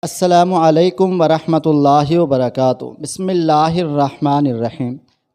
अस्सलामुअलैकुम वरहमतुल्लाहि वबरकातुहू। बिस्मिल्लाहिर्रहमानिर्रहीम।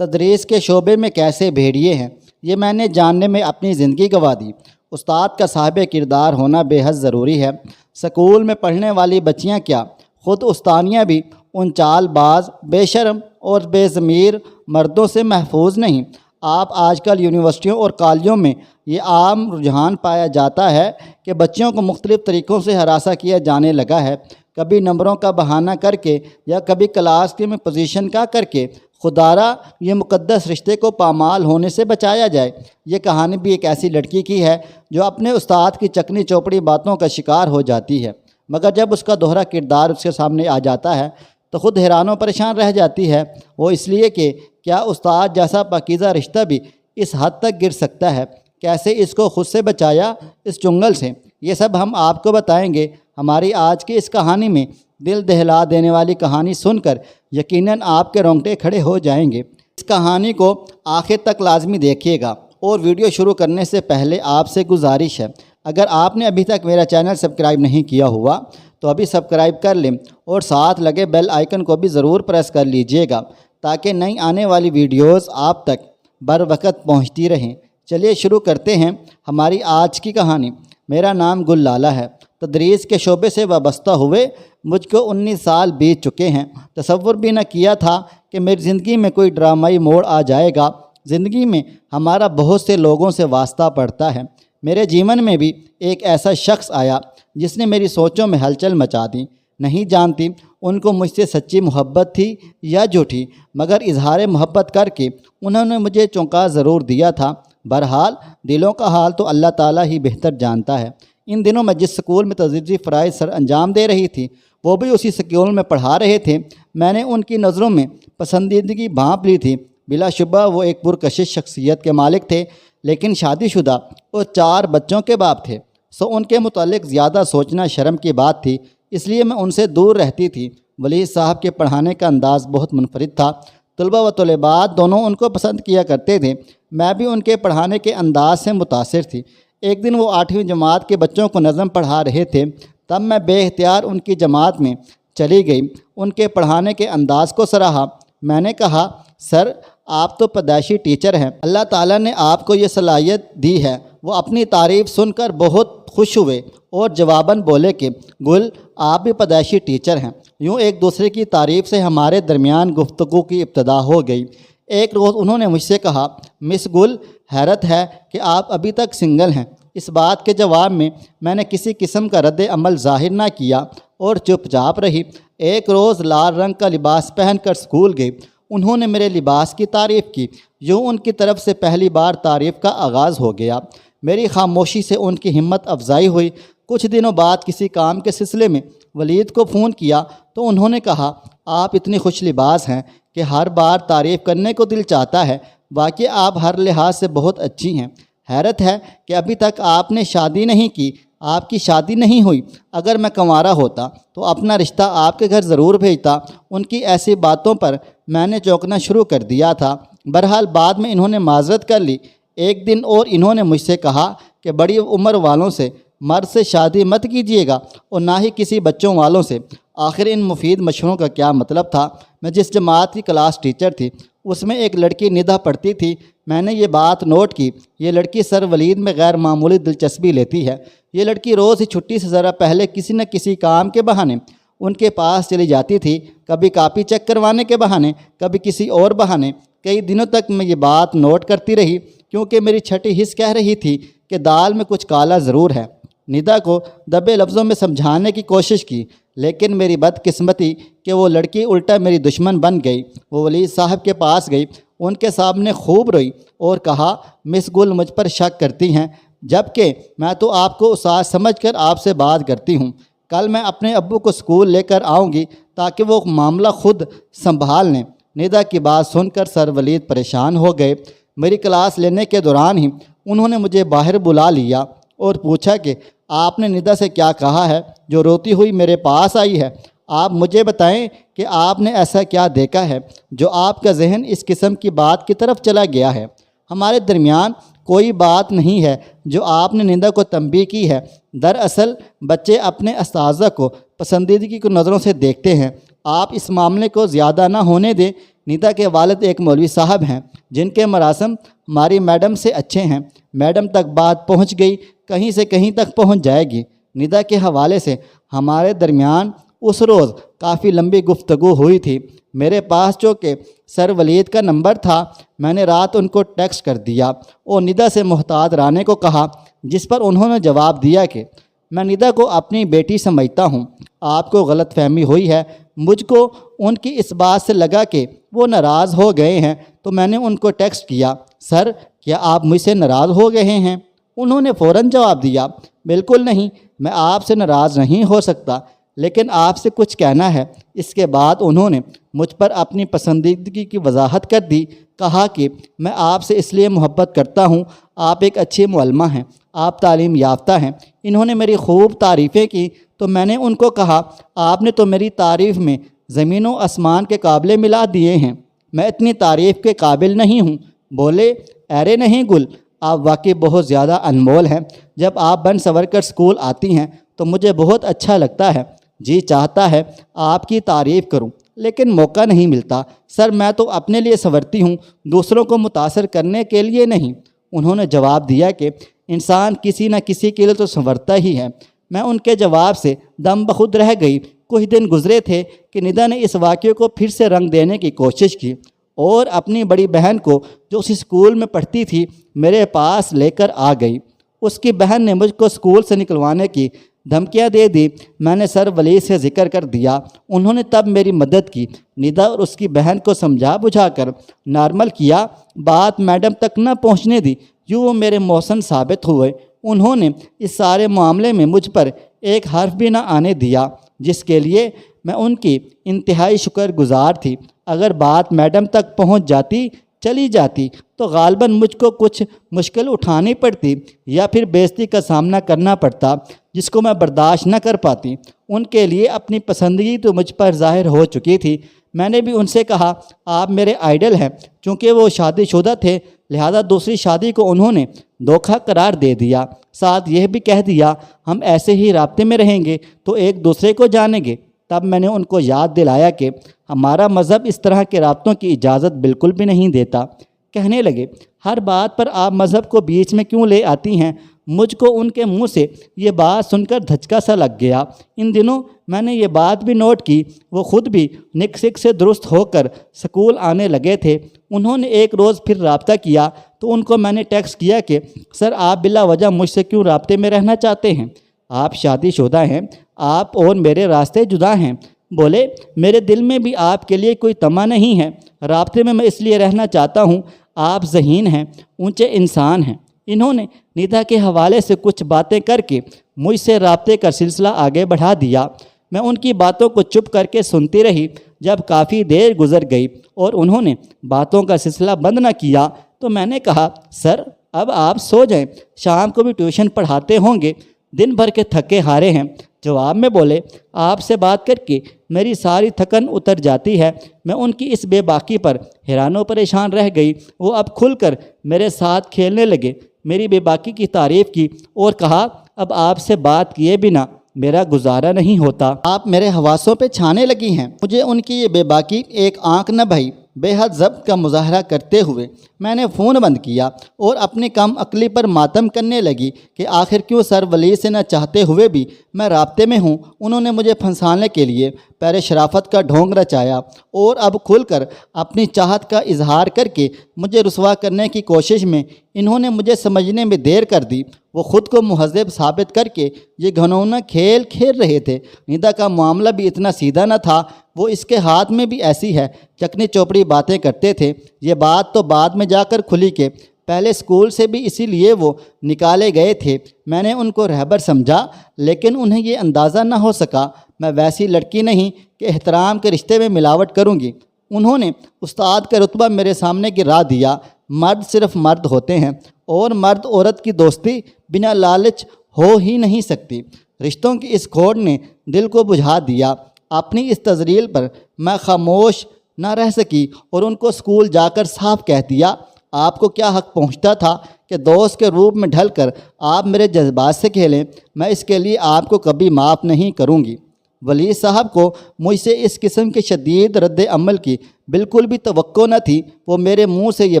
तदरीस के शोबे में कैसे भेड़िए हैं, ये मैंने जानने में अपनी ज़िंदगी गंवा दी। उस्ताद का साहिब किरदार होना बेहद ज़रूरी है। स्कूल में पढ़ने वाली बच्चियाँ क्या, ख़ुद उस्तानियाँ भी उन चालबाज, बेशर्म और बेज़मीर मर्दों से महफूज नहीं। आप आजकल यूनिवर्सिटियों और कॉलेजों में ये आम रुझान पाया जाता है कि बच्चियों को मुख्तलिफ़ तरीक़ों से हरासा किया जाने लगा है, कभी नंबरों का बहाना करके या कभी क्लास के में पोजीशन का करके। खुदारा ये मुक़द्दस रिश्ते को पामाल होने से बचाया जाए। ये कहानी भी एक ऐसी लड़की की है जो अपने उस्ताद की चकनी चौपड़ी बातों का शिकार हो जाती है, मगर जब उसका दोहरा किरदार उसके सामने आ जाता है तो ख़ुद हैरान परेशान रह जाती है। वो इसलिए कि क्या उस्ताद जैसा पाकीज़ा रिश्ता भी इस हद तक गिर सकता है, कैसे इसको खुद से बचाया इस चुंगल से, ये सब हम आपको बताएंगे हमारी आज की इस कहानी में। दिल दहला देने वाली कहानी सुनकर यकीनन आपके रोंगटे खड़े हो जाएंगे। इस कहानी को आखिर तक लाजमी देखिएगा। और वीडियो शुरू करने से पहले आपसे गुजारिश है, अगर आपने अभी तक मेरा चैनल सब्सक्राइब नहीं किया हुआ तो अभी सब्सक्राइब कर लें और साथ लगे बेल आइकन को भी ज़रूर प्रेस कर लीजिएगा ताकि नई आने वाली वीडियोज़ आप तक बर वक्त पहुँचती रहें। चलिए शुरू करते हैं हमारी आज की कहानी। मेरा नाम गुल लाला है। तदरीस के शोबे से वाबस्ता हुए मुझको 19 साल बीत चुके हैं। तसव्वुर भी न किया था कि मेरी ज़िंदगी में कोई ड्रामाई मोड़ आ जाएगा। ज़िंदगी में हमारा बहुत से लोगों से वास्ता पड़ता है। मेरे जीवन में भी एक ऐसा शख्स आया जिसने मेरी सोचों में हलचल मचा दी। नहीं जानती उनको मुझसे सच्ची मोहब्बत थी या झूठी, मगर इजहार मोहब्बत करके उन्होंने मुझे चौंका ज़रूर दिया था। बहरहाल दिलों का हाल तो अल्लाह ताला ही बेहतर जानता है। इन दिनों मैं जिस स्कूल में तदरीसी फ़राइज़ सर अंजाम दे रही थी, वो भी उसी स्कूल में पढ़ा रहे थे। मैंने उनकी नज़रों में पसंदीदगी भांप ली थी। बिलाशुबा वो एक पुरकशिश शख्सियत के मालिक थे, लेकिन शादीशुदा और 4 बच्चों के बाप थे। सो उनके मुतालिक ज़्यादा सोचना शर्म की बात थी, इसलिए मैं उनसे दूर रहती थी। वली साहब के पढ़ाने का अंदाज़ बहुत मुनफरिद था। तलबा व तलेबात दोनों उनको पसंद किया करते थे। मैं भी उनके पढ़ाने के अंदाज़ से मुतासिर थी। एक दिन वो 8वीं जमात के बच्चों को नज़म पढ़ा रहे थे, तब मैं बेख्तियार उनकी जमात में चली गई। उनके पढ़ाने के अंदाज़ को सराहा। मैंने कहा, सर आप तो पैदाइशी टीचर हैं, अल्लाह ताला ने आपको ये सलाहियत दी है। वो अपनी तारीफ़ सुनकर बहुत खुश हुए और जवाबन बोले कि गुल आप भी पैदाइशी टीचर हैं। यूँ एक दूसरे की तारीफ़ से हमारे दरमियान गुफ्तगू की इब्तदा हो गई। एक रोज़ उन्होंने मुझसे कहा, मिस गुल हैरत है कि आप अभी तक सिंगल हैं। इस बात के जवाब में मैंने किसी किस्म का रद्द अमल ज़ाहिर ना किया और चुपचाप रही। एक रोज़ लाल रंग का लिबास पहन कर स्कूल गई। उन्होंने मेरे लिबास की तारीफ़ की। यूँ उनकी तरफ से पहली बार तारीफ़ का आगाज़ हो गया। मेरी खामोशी से उनकी हिम्मत अफजाई हुई। कुछ दिनों बाद किसी काम के सिलसिले में वलीद को फ़ोन किया तो उन्होंने कहा, आप इतनी खुश लिबास हैं कि हर बार तारीफ़ करने को दिल चाहता है। वाकई आप हर लिहाज से बहुत अच्छी हैं। हैरत है कि अभी तक आपने शादी नहीं की, आपकी शादी नहीं हुई। अगर मैं कंवारा होता तो अपना रिश्ता आपके घर ज़रूर भेजता। उनकी ऐसी बातों पर मैंने चौंकना शुरू कर दिया था। बहरहाल बाद में इन्होंने माजरत कर ली। एक दिन और इन्होंने मुझसे कहा कि बड़ी उम्र वालों से मर्द से शादी मत कीजिएगा और ना ही किसी बच्चों वालों से। आखिर इन मुफीद मशवरों का क्या मतलब था। मैं जिस जमात की क्लास टीचर थी उसमें एक लड़की निदा पढ़ती थी। मैंने ये बात नोट की, ये लड़की सर वलीद में गैर मामूली दिलचस्पी लेती है। ये लड़की रोज़ ही छुट्टी से ज़रा पहले किसी न किसी काम के बहाने उनके पास चली जाती थी, कभी कापी चेक करवाने के बहाने, कभी किसी और बहाने। कई दिनों तक मैं ये बात नोट करती रही, क्योंकि मेरी छठी हिस्स कह रही थी कि दाल में कुछ काला ज़रूर है। निदा को दबे लफ्ज़ों में समझाने की कोशिश की, लेकिन मेरी बदकिस्मती कि वो लड़की उल्टा मेरी दुश्मन बन गई। वो वली साहब के पास गई, उनके सामने खूब रोई और कहा, मिस गुल मुझ पर शक करती हैं, जबकि मैं तो आपको उस्ताद समझकर आपसे बात करती हूँ। कल मैं अपने अब्बू को स्कूल लेकर आऊँगी ताकि वो मामला खुद संभाल लें। निदा की बात सुनकर सर वलीद परेशान हो गए। मेरी क्लास लेने के दौरान ही उन्होंने मुझे बाहर बुला लिया और पूछा कि आपने निदा से क्या कहा है जो रोती हुई मेरे पास आई है। आप मुझे बताएं कि आपने ऐसा क्या देखा है जो आपका जहन इस किस्म की बात की तरफ चला गया है। हमारे दरमियान कोई बात नहीं है जो आपने निंदा को तंबीह की है। दरअसल बच्चे अपने उस्ताज़ा को پسندیدگی کی نظروں سے دیکھتے ہیں۔ آپ اس معاملے کو زیادہ نہ ہونے دیں۔ ندا کے والد ایک مولوی صاحب ہیں جن کے مراسم ہماری میڈم سے اچھے ہیں۔ میڈم تک بات پہنچ گئی، کہیں سے کہیں تک پہنچ جائے گی۔ ندا کے حوالے سے ہمارے درمیان اس روز کافی لمبی گفتگو ہوئی تھی۔ میرے پاس چونکہ سر ولید کا نمبر تھا، میں نے رات ان کو ٹیکسٹ کر دیا اور ندا سے محتاط رہنے کو کہا، جس پر انہوں نے جواب دیا کہ میں ندا کو اپنی بیٹی سمجھتا ہوں، آپ کو غلط فہمی ہوئی ہے۔ مجھ کو ان کی اس بات سے لگا کہ وہ ناراض ہو گئے ہیں، تو میں نے ان کو ٹیکسٹ کیا، سر کیا آپ مجھ سے ناراض ہو گئے ہیں؟ انہوں نے فوراً جواب دیا، بالکل نہیں، میں آپ سے ناراض نہیں ہو سکتا، لیکن آپ سے کچھ کہنا ہے۔ اس کے بعد انہوں نے مجھ پر اپنی پسندیدگی کی وضاحت کر دی، کہا کہ میں آپ سے اس لیے محبت کرتا ہوں، آپ ایک اچھی معلمہ ہیں، آپ تعلیم یافتہ ہیں۔ انہوں نے میری خوب تعریفیں کی تو میں نے ان کو کہا، آپ نے تو میری تعریف میں زمین و آسمان کے قابل ملا دیے ہیں، میں اتنی تعریف کے قابل نہیں ہوں۔ بولے، ارے نہیں گل، آپ واقعی بہت زیادہ انمول ہیں۔ جب آپ بن سنور کر اسکول آتی ہیں تو مجھے بہت اچھا لگتا ہے، جی چاہتا ہے آپ کی تعریف کروں، لیکن موقع نہیں ملتا۔ سر میں تو اپنے لیے سنورتی ہوں، دوسروں کو متاثر کرنے کے لیے نہیں۔ انہوں نے جواب دیا کہ انسان کسی نہ کسی کے لیے تو سنورتا ہی ہے۔ میں ان کے جواب سے دم بخود رہ گئی۔ کچھ دن گزرے تھے کہ ندا نے اس واقعے کو پھر سے رنگ دینے کی کوشش کی اور اپنی بڑی بہن کو جو اس اسکول میں پڑھتی تھی میرے پاس لے کر آ گئی۔ اس کی بہن نے مجھ کو اسکول سے نکلوانے کی دھمکیاں دے دی۔ میں نے سر ولید سے ذکر کر دیا، انہوں نے تب میری مدد کی۔ ندا اور اس کی بہن کو سمجھا بجھا کر نارمل کیا، بات میڈم تک نہ پہنچنے دی۔ یوں وہ میرے محسن ثابت ہوئے۔ انہوں نے اس سارے معاملے میں مجھ پر ایک حرف بھی نہ آنے دیا، جس کے لیے میں ان کی انتہائی شکر گزار تھی۔ اگر بات میڈم تک پہنچ جاتی، چلی جاتی، تو غالباً مجھ کو کچھ مشکل اٹھانی پڑتی یا پھر بےعزتی کا سامنا کرنا پڑتا، جس کو میں برداشت نہ کر پاتی۔ ان کے لیے اپنی پسندگی تو مجھ پر ظاہر ہو چکی تھی۔ میں نے بھی ان سے کہا، آپ میرے آئیڈل ہیں۔ چونکہ وہ شادی شدہ تھے، لہذا دوسری شادی کو انہوں نے دھوکہ قرار دے دیا۔ ساتھ یہ بھی کہہ دیا، ہم ایسے ہی رابطے میں رہیں گے تو ایک دوسرے کو جانیں گے۔ تب میں نے ان کو یاد دلایا کہ ہمارا مذہب اس طرح کے رابطوں کی اجازت بالکل بھی نہیں دیتا۔ کہنے لگے، ہر بات پر آپ مذہب کو بیچ میں کیوں لے آتی ہیں؟ مجھ کو ان کے منہ سے یہ بات سن کر دھچکا سا لگ گیا۔ ان دنوں میں نے یہ بات بھی نوٹ کی، وہ خود بھی نک سک سے درست ہو کر سکول آنے لگے تھے۔ انہوں نے ایک روز پھر رابطہ کیا تو ان کو میں نے ٹیکسٹ کیا کہ سر آپ بلا وجہ مجھ سے کیوں رابطے میں رہنا چاہتے ہیں؟ آپ شادی شدہ ہیں، آپ اور میرے راستے جدا ہیں۔ بولے، میرے دل میں بھی آپ کے لیے کوئی طمع نہیں ہے، رابطے میں اس لیے رہنا چاہتا ہوں، آپ ذہین ہیں، اونچے انسان ہیں۔ انہوں نے ندا کے حوالے سے کچھ باتیں کر کے مجھ سے رابطے کا سلسلہ آگے بڑھا دیا۔ میں ان کی باتوں کو چپ کر کے سنتی رہی۔ جب کافی دیر گزر گئی اور انہوں نے باتوں کا سلسلہ بند نہ کیا تو میں نے کہا، سر اب آپ سو جائیں، شام کو بھی ٹیوشن پڑھاتے ہوں گے، دن بھر کے تھکے ہارے ہیں۔ جواب میں بولے، آپ سے بات کر کے میری ساری تھکن اتر جاتی ہے۔ میں ان کی اس بے باکی پر حیران و پریشان رہ گئی۔ وہ اب کھل کر میرے ساتھ کھیلنے لگے، میری بے باکی کی تعریف کی اور کہا، اب آپ سے بات کیے بنا میرا گزارا نہیں ہوتا۔ آپ میرے حواسوں پہ چھانے لگی ہیں۔ مجھے ان کی یہ بے باکی ایک آنکھ نہ بھئی۔ بے حد ضبط کا مظاہرہ کرتے ہوئے میں نے فون بند کیا اور اپنی کم عقلی پر ماتم کرنے لگی کہ آخر کیوں سر ولید سے نہ چاہتے ہوئے بھی میں رابطے میں ہوں۔ انہوں نے مجھے پھنسانے کے لیے پیر شرافت کا ڈھونگ رچایا اور اب کھل کر اپنی چاہت کا اظہار کر کے مجھے رسوا کرنے کی کوشش میں انہوں نے مجھے سمجھنے میں دیر کر دی۔ وہ خود کو مہذب ثابت کر کے یہ گھنونا کھیل کھیل رہے تھے۔ ندا کا معاملہ بھی اتنا سیدھا نہ تھا، وہ اس کے ہاتھ میں بھی ایسی ہے چکنی چوپڑی باتیں کرتے تھے۔ یہ بات تو بعد میں جا کر کھلی کہ پہلے اسکول سے بھی اسی لیے وہ نکالے گئے تھے۔ میں نے ان کو رہبر سمجھا، لیکن انہیں یہ اندازہ نہ ہو سکا میں ویسی لڑکی نہیں کہ احترام کے رشتے میں ملاوٹ کروں گی۔ انہوں نے استاد کا رتبہ میرے سامنے گرا دیا۔ مرد صرف مرد ہوتے ہیں اور مرد عورت کی دوستی بنا لالچ ہو ہی نہیں سکتی۔ رشتوں کی اس کھوڑ نے دل کو بجھا دیا۔ اپنی اس تذلیل پر میں خاموش نہ رہ سکی اور ان کو اسکول جا کر صاف کہہ دیا، آپ کو کیا حق پہنچتا تھا کہ دوست کے روپ میں ڈھل کر آپ میرے جذبات سے کھیلیں؟ میں اس کے لیے آپ کو کبھی معاف نہیں کروں گی۔ वली साहब को मुझसे इस किस्म के शदीद रद्द अमल की बिल्कुल भी तवक्को न थी। वो मेरे मुंह से ये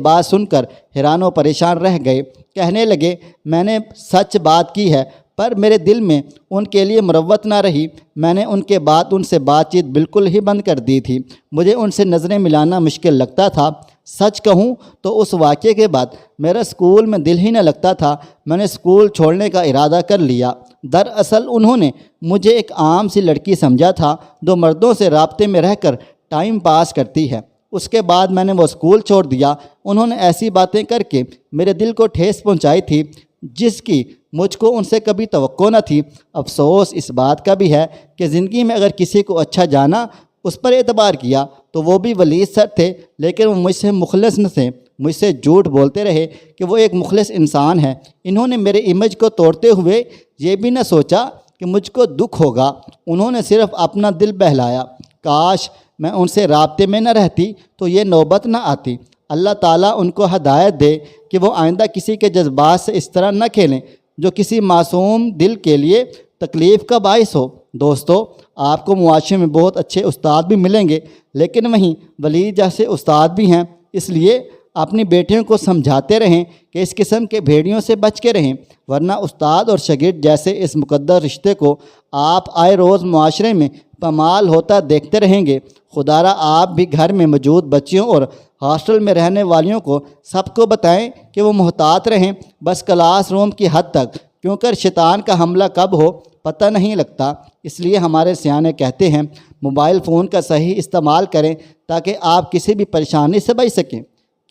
बात सुनकर हैरान व परेशान रह गए। कहने लगे, मैंने सच बात की है, पर मेरे दिल में उनके लिए मुरव्वत ना रही। मैंने उनके बाद उनसे बातचीत बिल्कुल ही बंद कर दी थी। मुझे उनसे नज़रें मिलाना मुश्किल लगता था। सच कहूँ तो उस वाक़े के बाद मेरा स्कूल में दिल ही न लगता था। मैंने स्कूल छोड़ने का इरादा कर लिया। दरअसल उन्होंने मुझे एक आम सी लड़की समझा था जो मर्दों से राब्ते में रहकर टाइम पास करती है। उसके बाद मैंने वो स्कूल छोड़ दिया। उन्होंने ऐसी बातें करके मेरे दिल को ठेस पहुंचाई थी जिसकी मुझको उनसे कभी तवक्को न थी। अफसोस इस बात का भी है कि ज़िंदगी में अगर किसी को अच्छा जाना, उस पर एतबार किया तो वो भी वली सर थे, लेकिन वो मुझसे मुखलिस न थे। मुझसे झूठ बोलते रहे कि वो एक मुखलिस इंसान है। इन्होंने मेरे इमेज को तोड़ते हुए ये भी न सोचा कि मुझको दुख होगा। उन्होंने सिर्फ अपना दिल बहलाया। काश मैं उनसे राब्ते में न रहती तो ये नौबत न आती। अल्लाह ताला उनको हदायत दे कि वो आइंदा किसी के जज्बात से इस तरह न खेलें जो किसी मासूम दिल के लिए तकलीफ़ का बाइस हो। दोस्तों, आपको मुआशरे में बहुत अच्छे उस्ताद भी मिलेंगे, लेकिन वहीं वली जैसे उस्ताद भी हैं। इसलिए अपनी बेटियों को समझाते रहें कि इस किस्म के भेड़ियों से बच के रहें, वरना उस्ताद और शागिर्द जैसे इस मुक़द्दर रिश्ते को आप आए रोज़ मुआशरे में पामाल होता देखते रहेंगे। खुदारा आप भी घर में मौजूद बच्चियों और हॉस्टल में रहने वालियों को सबको बताएं कि वो मुहतात रहें, बस क्लास रूम की हद तक, क्योंकि शैतान का हमला कब हो पता नहीं लगता। इसलिए हमारे सियाने कहते हैं, मोबाइल फ़ोन का सही इस्तेमाल करें ताकि आप किसी भी परेशानी से बच सकें।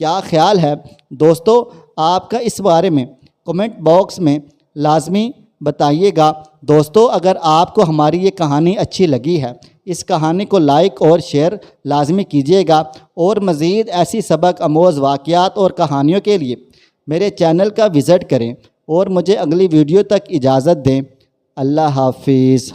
क्या ख्याल है दोस्तों आपका इस बारे में? कमेंट बॉक्स में लाजमी बताइएगा। दोस्तों, अगर आपको हमारी ये कहानी अच्छी लगी है, इस कहानी को लाइक और शेयर लाजमी कीजिएगा, और मज़ीद ऐसी सबक आमोज़ वाक़यात और कहानियों के लिए मेरे चैनल का विज़िट करें और मुझे अगली वीडियो तक इजाज़त दें। अल्लाह हाफिज़।